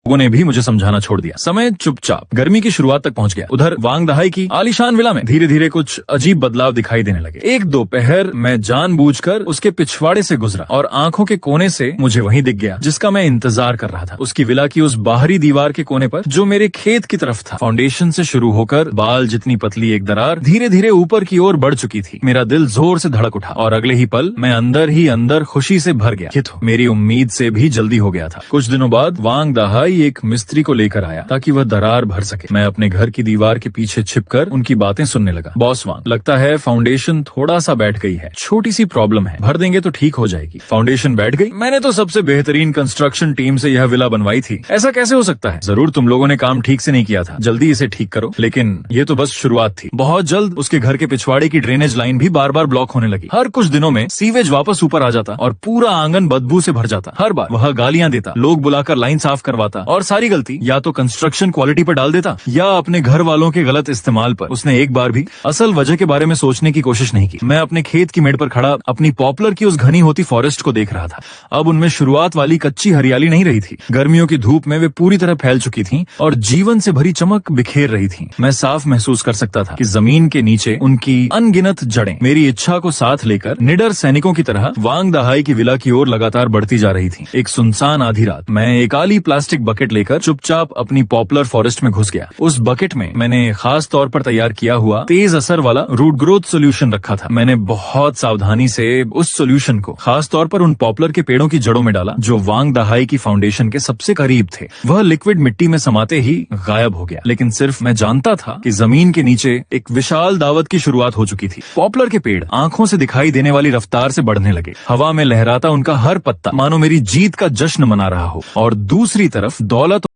लोगों ने भी मुझे समझाना छोड़ दिया। समय चुपचाप गर्मी की शुरुआत तक पहुंच गया। उधर वांग दहाई की आलीशान विला में धीरे धीरे कुछ अजीब बदलाव दिखाई देने लगे। एक दोपहर मैं जानबूझकर उसके पिछवाड़े से गुजरा और आंखों के कोने से मुझे वही दिख गया जिसका मैं इंतजार कर रहा था। उसकी विला की उस बाहरी दीवार के कोने पर जो मेरे खेत की तरफ था, फाउंडेशन से शुरू होकर बाल जितनी पतली एक दरार धीरे धीरे ऊपर की ओर बढ़ चुकी थी। मेरा दिल जोर से धड़क उठा और अगले ही पल मैं अंदर ही अंदर खुशी से भर गया। ये तो मेरी उम्मीद से भी जल्दी हो गया था। कुछ दिनों बाद वांग दहाई एक मिस्त्री को लेकर आया ताकि वह दरार भर सके। मैं अपने घर की दीवार के पीछे छिपकर उनकी बातें सुनने लगा। बॉस वांग, लगता है फाउंडेशन थोड़ा सा बैठ गई है, छोटी सी प्रॉब्लम है, भर देंगे तो ठीक हो जाएगी। फाउंडेशन बैठ गई? मैंने तो सबसे बेहतरीन कंस्ट्रक्शन टीम से यह विला बनवाई थी, ऐसा कैसे हो सकता है? जरूर तुम लोगों ने काम ठीक से नहीं किया था, जल्दी इसे ठीक करो। लेकिन ये तो बस शुरुआत थी। बहुत जल्द उसके घर के पिछवाड़े की ड्रेनेज लाइन भी बार बार ब्लॉक होने लगी। हर कुछ दिनों में सीवेज वापस ऊपर आ जाता और पूरा आंगन बदबू से भर जाता। हर बार वह गालियां देता, लोग बुलाकर लाइन साफ करवाता और सारी गलती या तो कंस्ट्रक्शन क्वालिटी पर डाल देता या अपने घर वालों के गलत इस्तेमाल पर। उसने एक बार भी असल वजह के बारे में सोचने की कोशिश नहीं की। मैं अपने खेत की मेड़ पर खड़ा अपनी पॉपुलर की उस घनी होती फॉरेस्ट को देख रहा था। अब उनमें शुरुआत वाली कच्ची हरियाली नहीं रही थी। गर्मियों की धूप में वे पूरी तरह फैल चुकी थीं और जीवन से भरी चमक बिखेर रही थीं। मैं साफ महसूस कर सकता था कि जमीन के नीचे उनकी अनगिनत जड़ें मेरी इच्छा को साथ लेकर निडर सैनिकों की तरह वांग दहाई की विला की ओर लगातार बढ़ती जा रही थी। एक सुनसान आधी रात मैं एक काली प्लास्टिक बकेट लेकर चुपचाप अपनी पॉपुलर फॉरेस्ट में घुस गया। उस बकेट में मैंने खास तौर पर तैयार किया हुआ तेज असर वाला रूट ग्रोथ सोल्यूशन रखा था। मैंने बहुत सावधानी से उस सोल्यूशन को खास तौर पर उन पॉपुलर के पेड़ों की जड़ों में डाला जो वांग दहाई की फाउंडेशन के सबसे करीब थे। वह लिक्विड मिट्टी में समाते ही गायब हो गया। लेकिन सिर्फ मैं जानता था कि जमीन के नीचे एक विशाल दावत की शुरुआत हो चुकी थी। पॉपुलर के पेड़ आंखों से दिखाई देने वाली रफ्तार से बढ़ने लगे। हवा में लहराता उनका हर पत्ता मानो मेरी जीत का जश्न मना रहा हो। और दूसरी तरफ दौलत